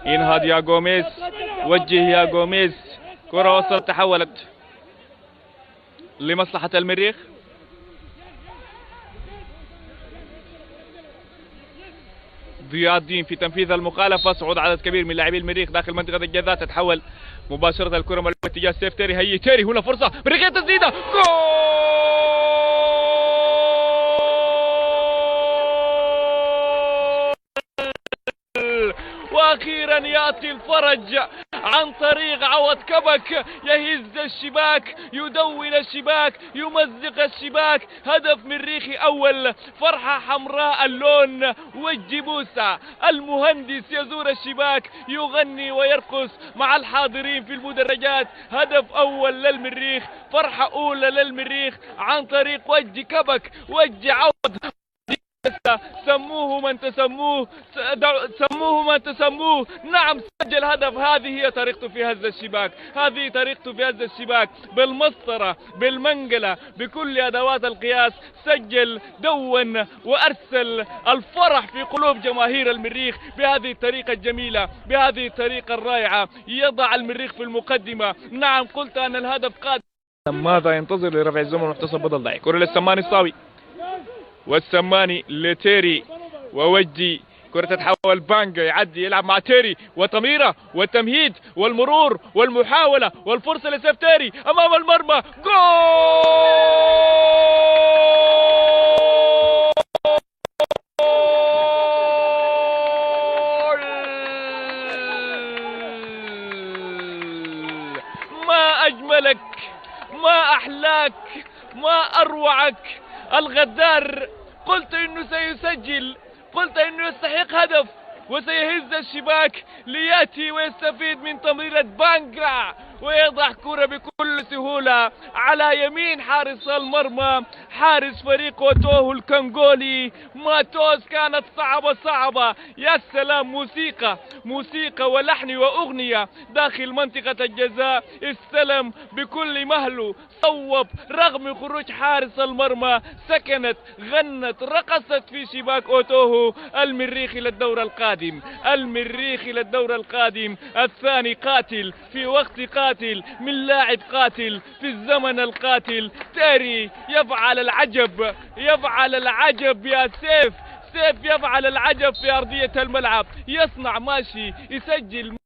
ينهض يا جوميز، وجه يا جوميز، كرة وصلت تحولت لمصلحة المريخ. ضياء الدين في تنفيذ المخالفة، صعود عدد كبير من لاعبي المريخ داخل منطقة الجزاء، تتحول مباشرة الكرة من اتجاه سيف تيري. هي تيري، هنا فرصة مريخية تسديدة، جول! واخيرا ياتي الفرج عن طريق عوض كبك، يهز الشباك، يدون الشباك، يمزق الشباك. هدف مريخي اول، فرحة حمراء اللون. والجبوسة المهندس يزور الشباك، يغني ويرقص مع الحاضرين في المدرجات. هدف اول للمريخ، فرحة اولى للمريخ عن طريق وجه كبك، وجه عوض. سموه من تسموه، سموه من تسموه. نعم، سجل هدف. هذه هي طريقته في هز الشباك، هذه طريقته في هز الشباك، بالمسطرة، بالمنقلة، بكل أدوات القياس. سجل، دون، وأرسل الفرح في قلوب جماهير المريخ بهذه الطريقة الجميلة، بهذه الطريقة الرائعة. يضع المريخ في المقدمة. نعم، قلت أن الهدف قادم. ماذا ينتظر لرفع الزمن واحتسب بدل ضعيف؟ كرة للسماني الصاوي، والسماني لتيري، ووجي. كرة تتحول بانجا، يعدي يلعب مع تيري، وتميرة، والتمهيد، والمرور، والمحاولة، والفرصة لسيف تيري أمام المرمى. جول! ما أجملك، ما أحلاك، ما أروعك. الغدار قلت انه سيسجل، قلت انه يستحق هدف وسيهز الشباك لياتي ويستفيد من تمريرة بانجا، ويضع كرة بكل سهولة على يمين حارس المرمى، حارس فريق اوتوهو الكونغولي. ماتوس كانت صعبة. يا سلام، موسيقى ولحن واغنية داخل منطقة الجزاء. استلم بكل مهله، صوب رغم خروج حارس المرمى، سكنت، غنت، رقصت في شباك اوتوهو. المريخ الى الدور القادم، المريخ الى الدور القادم. الثاني قاتل في وقت قاتل، من لاعب قاتل في الزمن القاتل. تيري يفعل العجب، يفعل العجب يا سيف. سيف يفعل العجب في ارضية الملعب، يصنع ماشي، يسجل.